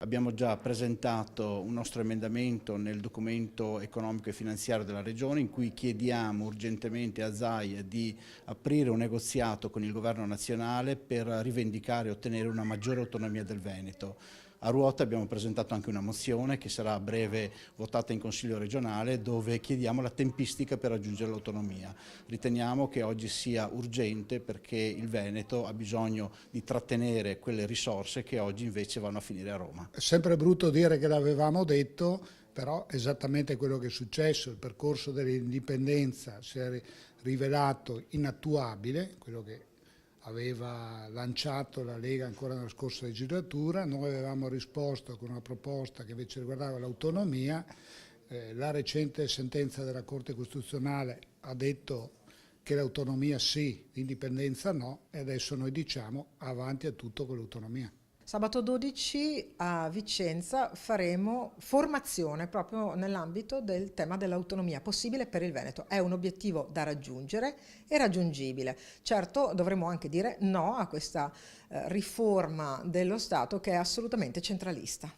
Abbiamo già presentato un nostro emendamento nel documento economico e finanziario della Regione in cui chiediamo urgentemente a ZAI di aprire un negoziato con il Governo nazionale per rivendicare e ottenere una maggiore autonomia del Veneto. A Ruota abbiamo presentato anche una mozione che sarà a breve votata in Consiglio regionale dove chiediamo la tempistica per raggiungere l'autonomia. Riteniamo che oggi sia urgente perché il Veneto ha bisogno di trattenere quelle risorse che oggi invece vanno a finire a Roma. È sempre brutto dire che l'avevamo detto, però esattamente quello che è successo. Il percorso dell'indipendenza si è rivelato inattuabile, quello che aveva lanciato la Lega ancora nella scorsa legislatura. Noi avevamo risposto con una proposta che invece riguardava l'autonomia. La recente sentenza della Corte Costituzionale ha detto che l'autonomia sì, l'indipendenza no, e adesso noi diciamo avanti a tutto con l'autonomia. Sabato 12 a Vicenza faremo formazione proprio nell'ambito del tema dell'autonomia possibile per il Veneto. È un obiettivo da raggiungere e raggiungibile. Certo dovremo anche dire no a questa riforma dello Stato che è assolutamente centralista.